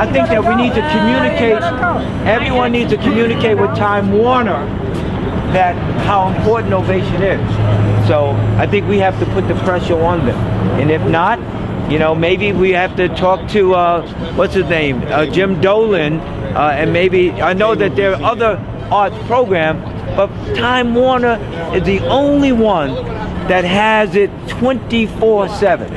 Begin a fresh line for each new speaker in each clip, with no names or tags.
I think that we need to communicate, everyone needs to communicate with Time Warner that how important Ovation is. So I think we have to put the pressure on them. And if not, you know, maybe we have to talk to, what's his name, Jim Dolan, and maybe, I know that there are other arts programs, but Time Warner is the only one that has it 24/7.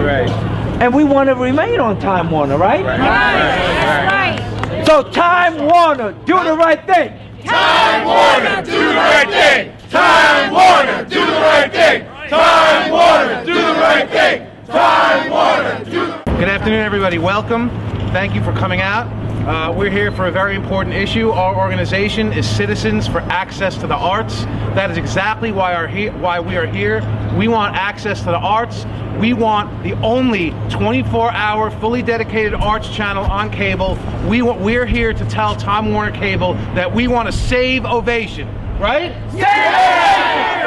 Right.
And we want to remain on Time Warner, right? Right. So Time Warner, do the right thing.
Time Warner, do the right thing. Time Warner, do the right thing. Time Warner, do the right thing. Time Warner, do the...
Good afternoon, everybody. Welcome. Thank you for coming out. We're here for a very important issue. Our organization is Citizens for Access to the Arts. That is exactly why we are here. We want access to the arts. We want the only 24-hour, fully dedicated arts channel on cable. We're here to tell Time Warner Cable that we want to save Ovation, right?
Save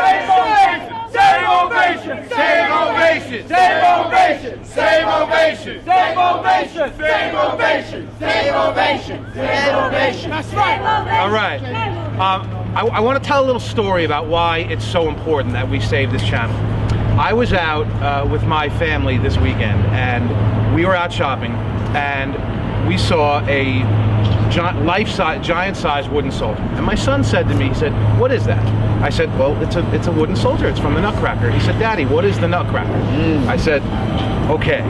Ovation! Save Ovation! Save Ovation! Save Ovation! Save Ovation! Save Ovation! Save Ovation! Save Ovation! That's right!
All right. I want to tell a little story about why it's so important that we save this channel. I was out with my family this weekend, and we were out shopping, and we saw a giant-sized wooden soldier. And my son said to me, he said, "What is that?" I said, "Well, it's a wooden soldier. It's from the Nutcracker." He said, "Daddy, what is the Nutcracker?" I said, "Okay,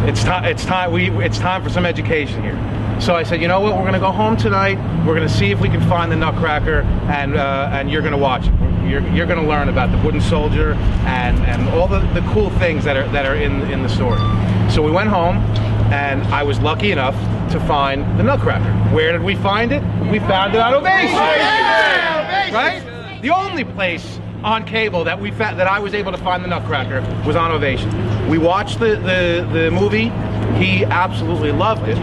it's time for some education here." So I said, "You know what? We're going to go home tonight. We're going to see if we can find the Nutcracker, and you're going to watch it. You're going to learn about the wooden soldier and all the cool things that are in the story." So we went home, and I was lucky enough to find the Nutcracker. Where did we find it? We found it on Ovation. Right? The only place on cable that I was able to find the Nutcracker was on Ovation. We watched the movie. He absolutely loved it.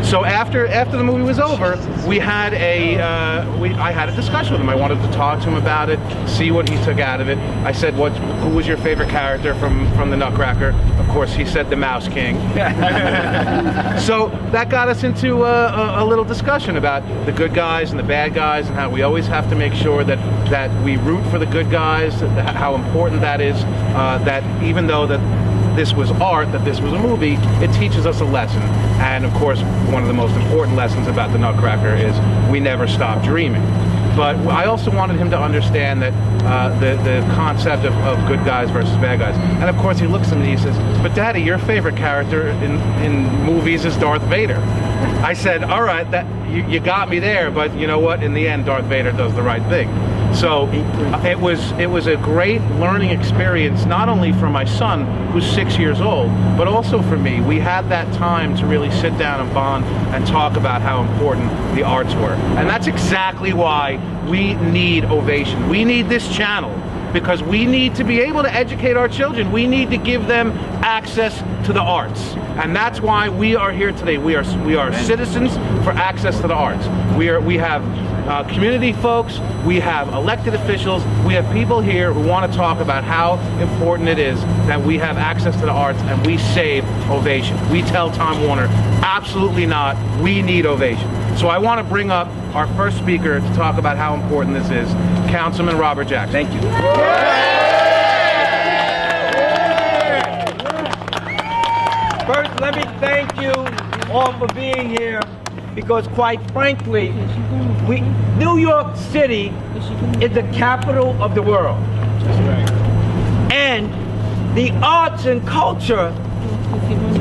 So after the movie was over, I had a discussion with him. I wanted to talk to him about it, see what he took out of it. I said, "Who was your favorite character from the Nutcracker?" Of course, he said the Mouse King. So that got us into a little discussion about the good guys and the bad guys, and how we always have to make sure that we root for the good guys, how important that is, that even though that this was art, that this was a movie, it teaches us a lesson. And of course, one of the most important lessons about the Nutcracker is we never stop dreaming. But I also wanted him to understand that the concept of good guys versus bad guys. And of course, he looks at me and he says, "But Daddy, your favorite character in movies is Darth Vader." I said, "All right, you got me there, but you know what? In the end, Darth Vader does the right thing." So it was a great learning experience, not only for my son, who's 6 years old, but also for me. We had that time to really sit down and bond and talk about how important the arts were. And that's exactly why we need Ovation. We need this channel, because we need to be able to educate our children. We need to give them access to the arts. And that's why we are here today. We are Citizens for Access to the Arts. We have community folks, we have elected officials, we have people here who want to talk about how important it is that we have access to the arts and we save Ovation. We tell Time Warner, absolutely not, we need Ovation. So I want to bring up our first speaker to talk about how important this is, Councilman Robert Jackson.
Thank you. First, let me thank you all for being here, because quite frankly, New York City is the capital of the world. That's right. And the arts and culture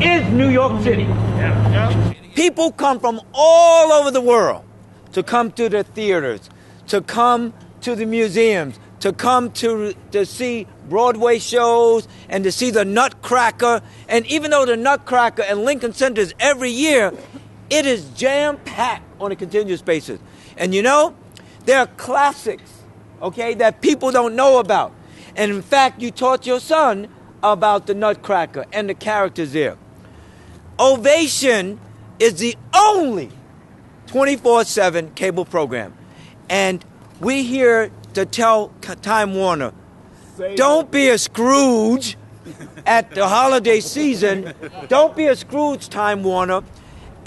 is New York City. Yeah. People come from all over the world to come to the theaters, to come to the museums, to come to see Broadway shows and to see the Nutcracker. And even though the Nutcracker and Lincoln Center is every year, it is jam-packed on a continuous basis. And you know, there are classics, okay, that people don't know about. And in fact, you taught your son about the Nutcracker and the characters there. Ovation is the only 24/7 cable program. And we're here to tell Time Warner, don't be a Scrooge at the holiday season. Don't be a Scrooge, Time Warner.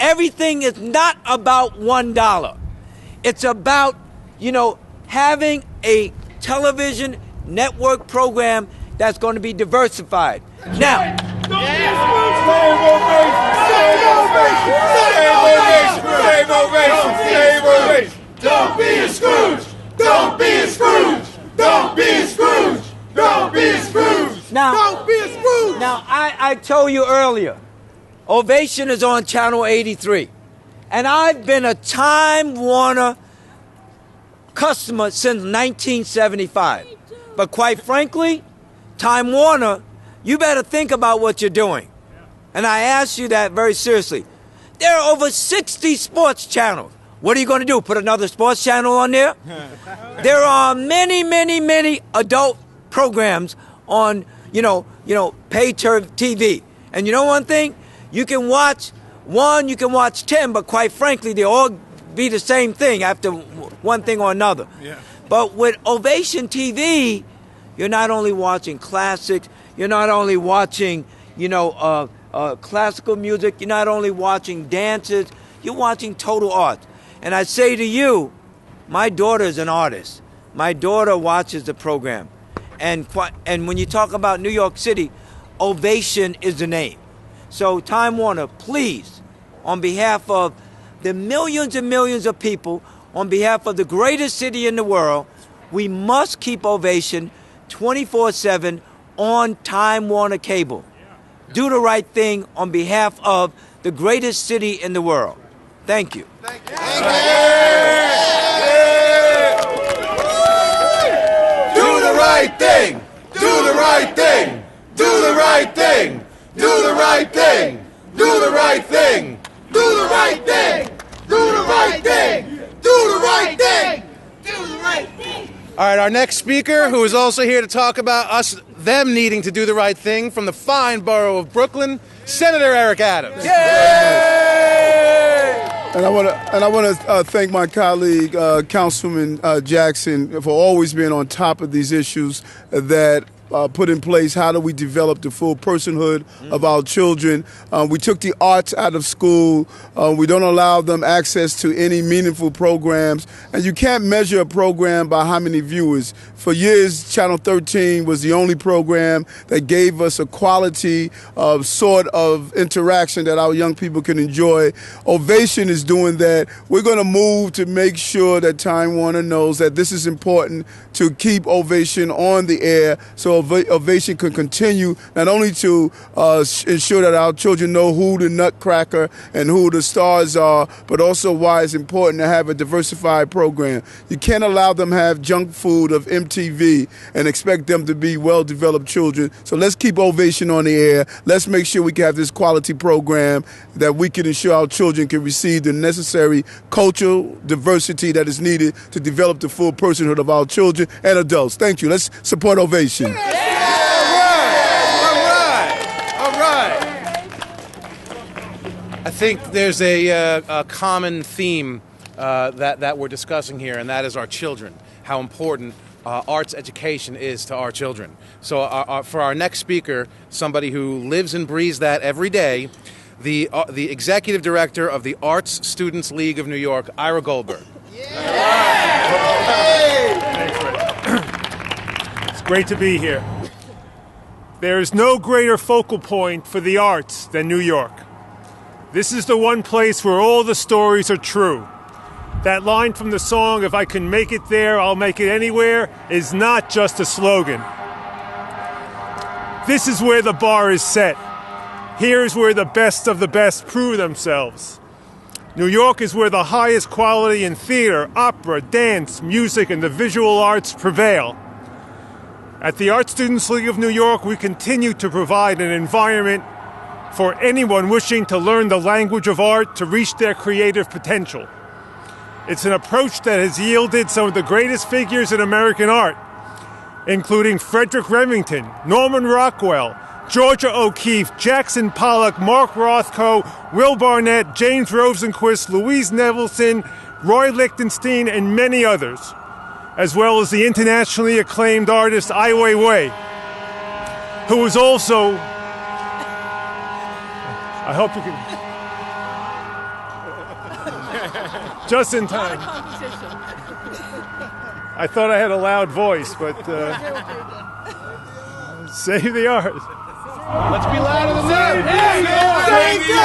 Everything is not about $1. It's about, having a television network program that's going to be diversified. Now,
don't be a Scrooge! Don't be a Scrooge! Don't be a Scrooge! Don't be a Scrooge!
Now,
Don't be a Scrooge!
Now, I told you earlier, Ovation is on Channel 83. And I've been a Time Warner customer since 1975. But quite frankly, Time Warner, you better think about what you're doing. And I ask you that very seriously. There are over 60 sports channels. What are you going to do? Put another sports channel on there? There are many, many, many adult programs on, pay TV. And you know one thing? You can watch one, you can watch 10, but quite frankly, they all be the same thing after one thing or another. Yeah. But with Ovation TV, you're not only watching classics, you're not only watching, classical music, you're not only watching dances, you're watching total art. And I say to you, my daughter is an artist. My daughter watches the program. And when you talk about New York City, Ovation is the name. So Time Warner, please, on behalf of the millions and millions of people, on behalf of the greatest city in the world, we must keep Ovation 24/7 on Time Warner Cable. Do the right thing on behalf of the greatest city in the world. Thank you.
Thank you. Do the right thing. Do the right thing. Do the right thing. Do the right thing. Do the right thing. Do the right thing. Do the right thing. Do the right thing. Do the right thing.
All right, our next speaker, who is also here to talk about them needing to do the right thing, from the fine borough of Brooklyn, Senator Eric Adams.
And I want to thank my colleague, Councilman Jackson, for always being on top of these issues that put in place. How do we develop the full personhood of our children? We took the arts out of school. We don't allow them access to any meaningful programs. And you can't measure a program by how many viewers. For years, Channel 13 was the only program that gave us a quality of sort of interaction that our young people can enjoy. Ovation is doing that. We're going to move to make sure that Time Warner knows that this is important to keep Ovation on the air, so Ovation can continue not only to ensure that our children know who the Nutcracker and who the stars are, but also why it's important to have a diversified program. You can't allow them to have junk food of MTV and expect them to be well-developed children. So let's keep Ovation on the air. Let's make sure we can have this quality program that we can ensure our children can receive the necessary cultural diversity that is needed to develop the full personhood of our children and adults. Thank you. Let's support Ovation.
All right. I think there's a common theme that we're discussing here, and that is our children, how important arts education is to our children. So for our next speaker, somebody who lives and breathes that every day, the executive director of the Arts Students League of New York, Ira Goldberg.
It's great to be here. There is no greater focal point for the arts than New York. This is the one place where all the stories are true. That line from the song, "If I can make it there, I'll make it anywhere," is not just a slogan. This is where the bar is set. Here's where the best of the best prove themselves. New York is where the highest quality in theater, opera, dance, music, and the visual arts prevail. At the Art Students League of New York, we continue to provide an environment for anyone wishing to learn the language of art to reach their creative potential. It's an approach that has yielded some of the greatest figures in American art, including Frederick Remington, Norman Rockwell, Georgia O'Keeffe, Jackson Pollock, Mark Rothko, Will Barnett, James Rosenquist, Louise Nevelson, Roy Lichtenstein, and many others, as well as the internationally acclaimed artist Ai Weiwei, who was also... I hope you can... Just in time. I thought I had a loud voice, but save the arts.
Let's be louder than that.
Save the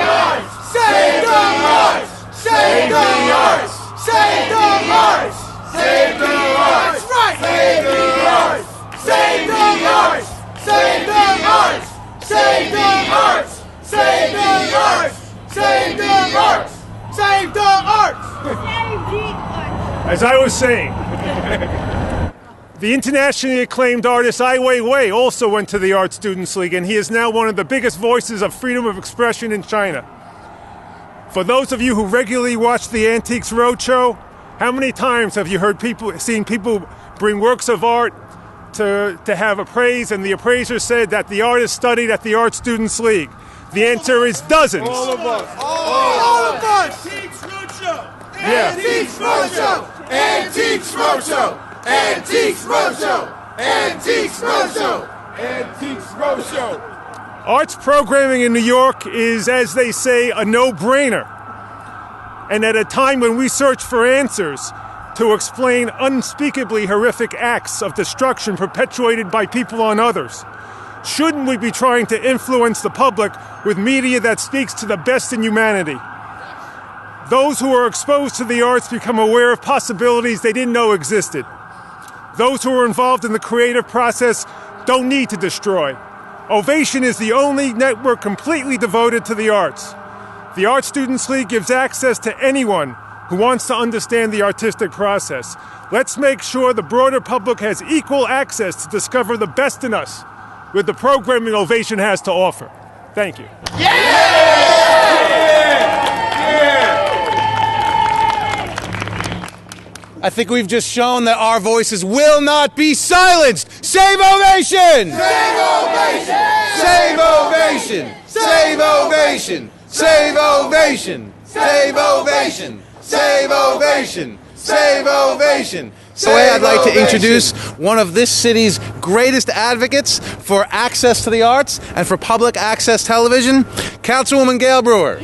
arts! Save the arts! Save the arts! Save the arts! Save the arts! Save the arts! Save the arts! Save the arts! Save the arts! Save the arts! Save the arts! Save the arts!
As I was saying, the internationally acclaimed artist Ai Weiwei also went to the Art Students League, and he is now one of the biggest voices of freedom of expression in China. For those of you who regularly watch the Antiques Roadshow, how many times have you seen people bring works of art to have appraised, and the appraiser said that the artist studied at the Art Students League? The answer is dozens.
All of us. All of us. Antiques Roadshow. Antiques Roadshow. Antiques Roadshow. Antiques Roadshow. Antiques Roadshow. Antiques Roadshow.
Arts programming in New York is, as they say, a no-brainer. And at a time when we search for answers to explain unspeakably horrific acts of destruction perpetuated by people on others, shouldn't we be trying to influence the public with media that speaks to the best in humanity? Those who are exposed to the arts become aware of possibilities they didn't know existed. Those who are involved in the creative process don't need to destroy. Ovation is the only network completely devoted to the arts. The Art Students League gives access to anyone who wants to understand the artistic process. Let's make sure the broader public has equal access to discover the best in us with the programming Ovation has to offer. Thank you.
I think we've just shown that our voices will not be silenced. Save Ovation!
Save Ovation!
Save Ovation! Save Ovation! Save Ovation! Save Ovation! Save Ovation! Save Ovation! Today I'd like to introduce one of this city's greatest advocates for access to the arts and for public access television, Councilwoman Gail Brewer.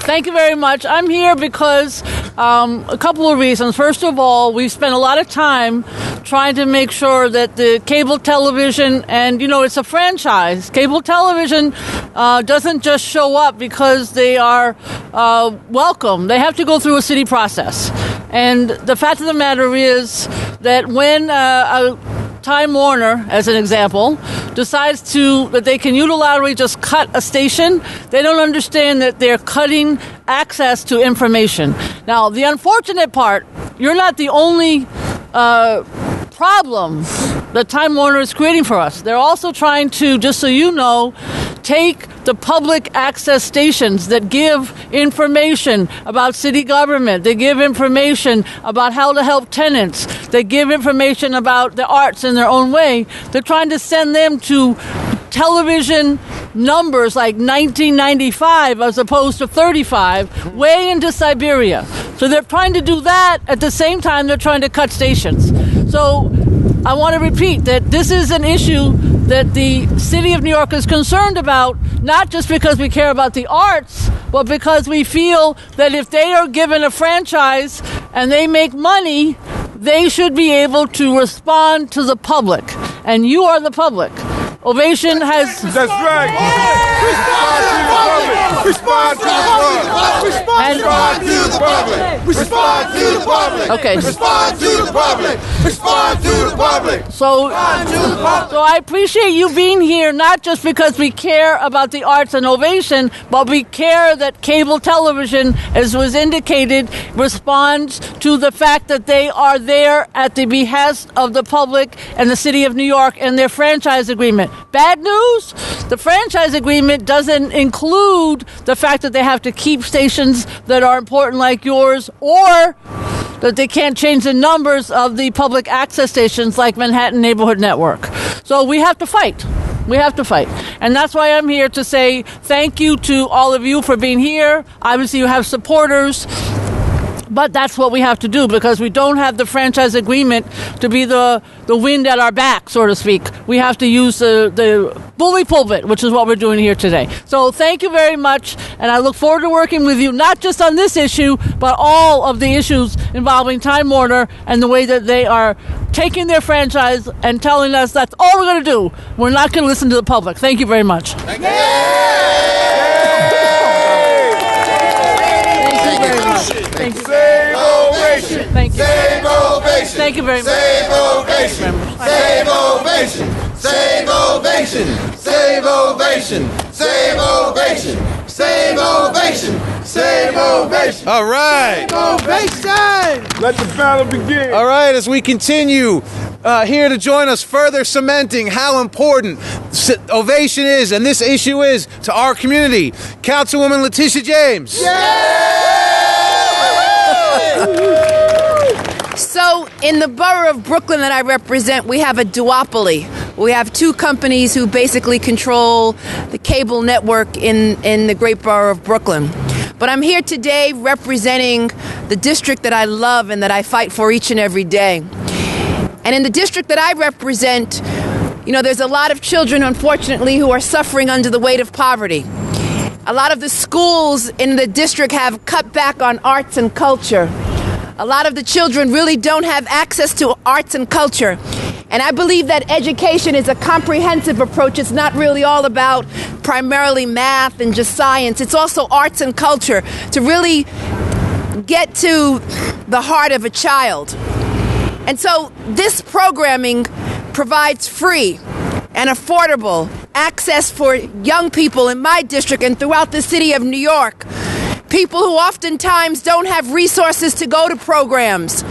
Thank you very much. I'm here because a couple of reasons. First of all, we've spent a lot of time trying to make sure that the cable television, and it's a franchise. Cable television doesn't just show up because they are welcome. They have to go through a city process. And the fact of the matter is that when Time Warner, as an example, decides that they can unilaterally just cut a station, they don't understand that they're cutting access to information. Now, the unfortunate part, you're not the only problem that Time Warner is creating for us. They're also trying to, just so you know, take the public access stations that give information about city government, they give information about how to help tenants, they give information about the arts in their own way. They're trying to send them to television numbers like 1995 as opposed to 35, way into Siberia. So they're trying to do that at the same time they're trying to cut stations. So I want to repeat that this is an issue that the city of New York is concerned about, not just because we care about the arts, but because we feel that if they are given a franchise and they make money, they should be able to respond to the public. And you are the public. Ovation has...
That's right. Respond to the public. Respond to the public. Respond to the public.
Okay.
Respond to the public. Respond to the public.
So I appreciate you being here, not just because we care about the arts and Ovation, but we care that cable television, as was indicated, responds to the fact that they are there at the behest of the public and the city of New York and their franchise agreement. Bad news, the franchise agreement doesn't include the fact that they have to keep stations that are important like yours, or that they can't change the numbers of the public access stations like Manhattan Neighborhood Network. So we have to fight. We have to fight. And that's why I'm here to say thank you to all of you for being here. Obviously you have supporters. But that's what we have to do because we don't have the franchise agreement to be the wind at our back, so to speak. We have to use the bully pulpit, which is what we're doing here today. So thank you very much, and I look forward to working with you, not just on this issue, but all of the issues involving Time Warner and the way that they are taking their franchise and telling us that's all we're going to do. We're not going to listen to the public. Thank you very much.
Thank
you very much. Thank you.
Save ovation.
Thank you.
Save ovation.
Thank you very much.
Save ovation. Save ovation. Save ovation. Save ovation. Save ovation. Save ovation. Save ovation.
All right.
Ovation.
Let the battle begin.
All right, as we continue, here to join us, further cementing how important ovation is and this issue is to our community, Councilwoman Letitia James.
So, in the borough of Brooklyn that I represent, we have a duopoly. We have two companies who basically control the cable network in the great borough of Brooklyn. But I'm here today representing the district that I love and that I fight for each and every day. And in the district that I represent, you know, there's a lot of children, unfortunately, who are suffering under the weight of poverty. A lot of the schools in the district have cut back on arts and culture. A lot of the children really don't have access to arts and culture. And I believe that education is a comprehensive approach. It's not really all about primarily math and just science. It's also arts and culture to really get to the heart of a child. And so this programming provides free and affordable access for young people in my district and throughout the city of New York. People who oftentimes don't have resources to go to programs,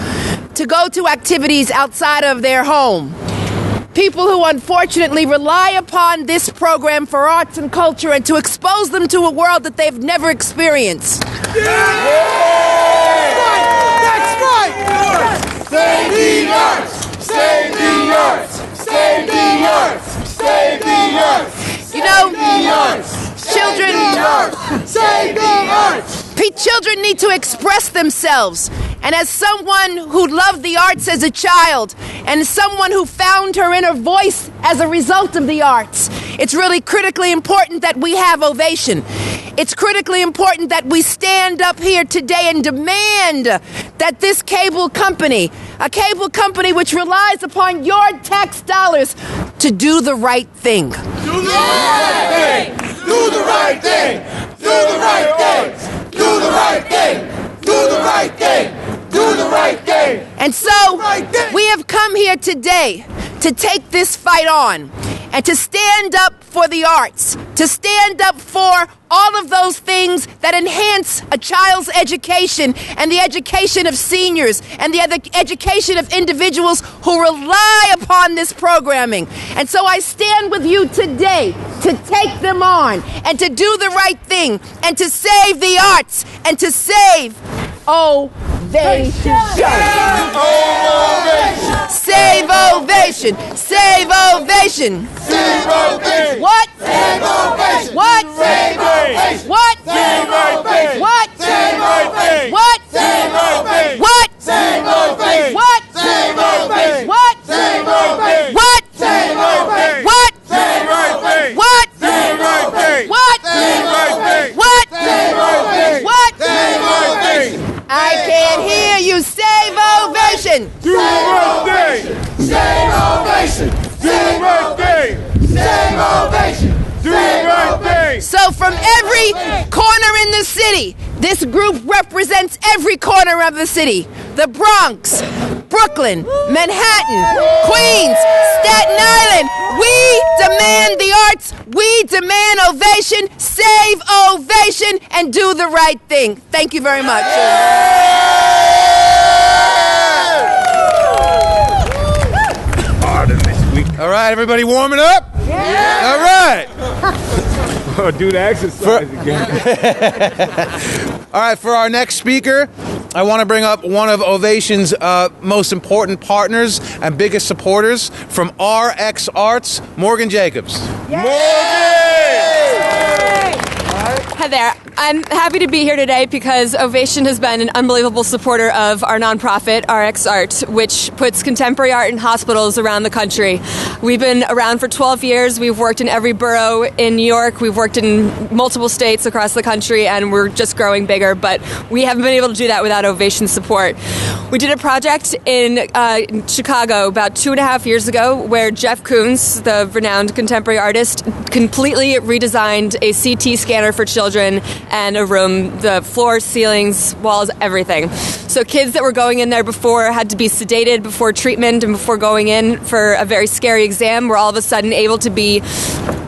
to go to activities outside of their home. People who unfortunately rely upon this program for arts and culture and to expose them to a world that they've never experienced.
That's right. Save the arts. Save the arts. Save the arts. Save the arts.
You know, children,
Save the arts.
children need to express themselves. And as someone who loved the arts as a child, and someone who found her inner voice as a result of the arts, it's really critically important that we have ovation. It's critically important that we stand up here today and demand that this cable company, a cable company which relies upon your tax dollars, to do the right thing.
Do the right thing. Do the right thing. Do the right thing. Do the right thing. Do the right thing. Do the right thing.
And so, we have come here today to take this fight on and to stand up for the arts, to stand up for all of those things that enhance a child's education and the education of seniors and the education of individuals who rely upon this programming. And so I stand with you today to take them on and to do the right thing and to save the arts and to save ovation. Save ovation. Save ovation.
Save ovation.
What?
Save ovation.
What?
Save ovation.
What?
Save ovation.
What?
Save ovation.
What?
Save ovation.
What?
Save ovation.
What?
Save ovation.
What?
Save ovation.
What?
Save ovation.
What?
Save ovation.
What?
Save ovation.
What?
Save ovation.
What?
Save ovation.
What?
Save ovation.
I can't hear you. Save ovation.
Save ovation. Save ovation. Save ovation. Save ovation. Save ovation.
So from every corner in the city, this group represents every corner of the city. The Bronx, Brooklyn, Manhattan, Queens, Staten Island. We demand the arts. We demand ovation. Save ovation and do the right thing. Thank you very much.
All right, everybody warming up? Yeah. All right.
Oh, do the exercise again.
All right, for our next speaker, I want to bring up one of Ovation's most important partners and biggest supporters from RX Arts, Morgan Jacobs.
Hey,
Hi there. I'm happy to be here today because Ovation has been an unbelievable supporter of our nonprofit, RX Art, which puts contemporary art in hospitals around the country. We've been around for 12 years. We've worked in every borough in New York. We've worked in multiple states across the country, and we're just growing bigger. But we haven't been able to do that without Ovation support. We did a project in Chicago about 2.5 years ago where Jeff Koons, the renowned contemporary artist, completely redesigned a CT scanner for children and a room, the floors, ceilings, walls, everything. So kids that were going in there before had to be sedated before treatment and before going in for a very scary exam were all of a sudden able to be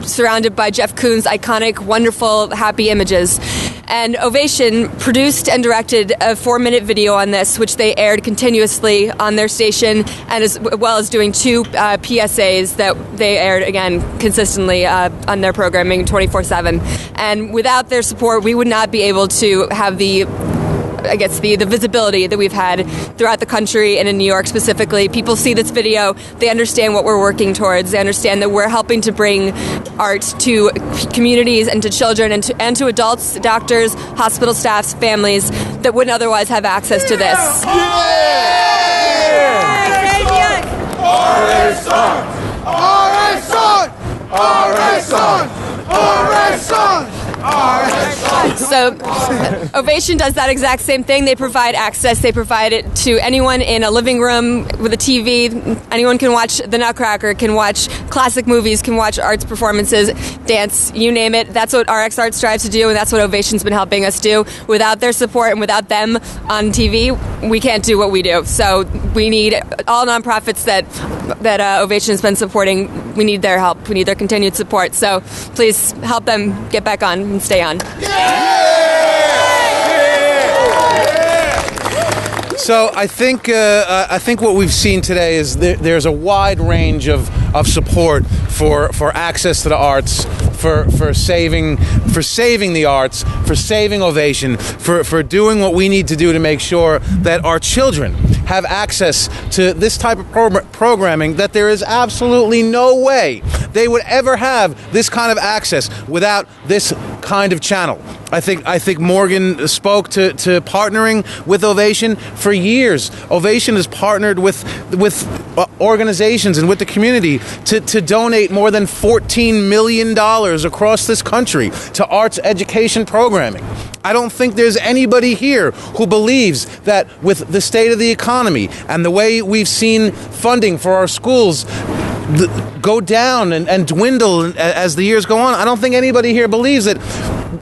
surrounded by Jeff Koons' iconic, wonderful, happy images. And Ovation produced and directed a 4-minute video on this, which they aired continuously on their station, and as well as doing 2 PSAs that they aired, again, consistently on their programming 24/7. And without their support, we would not be able to have the visibility that we've had throughout the country and in New York specifically. People see this video, they understand what we're working towards, they understand that we're helping to bring art to communities and to children and to adults, doctors, hospital staffs, families that wouldn't otherwise have access to this. So Ovation does that exact same thing. They provide access. They provide it to anyone in a living room with a TV. Anyone can watch The Nutcracker, can watch classic movies, can watch arts performances, dance, you name it. That's what RX Art strives to do, and that's what Ovation's been helping us do. Without their support and without them on TV, we can't do what we do. So we need all nonprofits that Ovation has been supporting. We need their help. We need their continued support. So please help them get back on and stay on.
So I think what we've seen today is there's a wide range of support for access to the arts, for saving the arts, for saving Ovation, for doing what we need to do to make sure that our children have access to this type of programming that there is absolutely no way they would ever have this kind of access without this kind of channel. I think Morgan spoke to partnering with Ovation for years. Ovation has partnered with organizations and with the community to donate more than $14 million across this country to arts education programming. I don't think there's anybody here who believes that with the state of the economy and the way we've seen funding for our schools go down and dwindle as the years go on, I don't think anybody here believes that,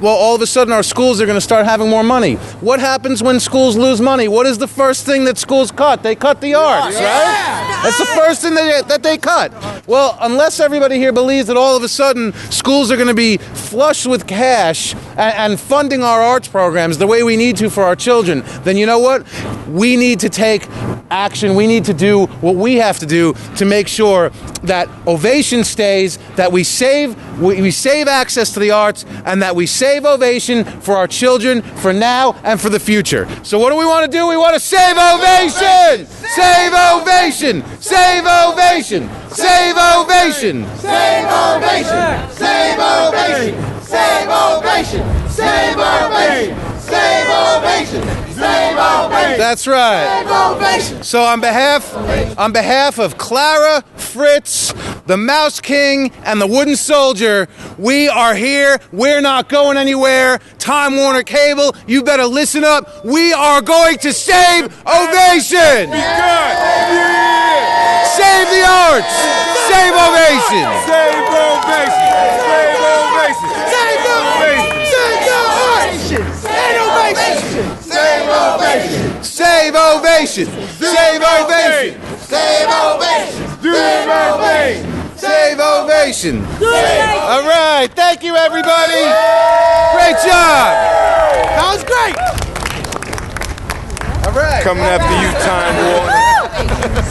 well, all of a sudden our schools are going to start having more money. What happens when schools lose money? What is the first thing that schools cut? They cut the arts, right? That's the first thing that they cut. Well, unless everybody here believes that all of a sudden schools are going to be flush with cash and funding our arts programs the way we need to for our children, then you know what? We need to take action. We need to do what we have to do to make sure that Ovation stays, that we save access to the arts, and that we save Ovation for our children, for now and for the future. So what do we want to do? We want to save Ovation! Save Ovation! Save Ovation! Save Ovation! Save Ovation! Save Ovation! Save Ovation! Save Ovation! Save Ovation! Save Ovation! That's right. Save Ovation! So on behalf of Clara, Fritz, the Mouse King, and the Wooden Soldier, we are here. We're not going anywhere. Time Warner Cable, you better listen up. We are going to save Ovation! Save the arts! Save Ovation! Save Ovation! Save Ovation! Save the arts! Save Ovation! Save Ovation! Save Ovation! Save Ovation! Save Ovation! Save Ovation! Save Ovation! All right, thank you, everybody. Great job. That was great. All right.
Coming after you, Time Warner.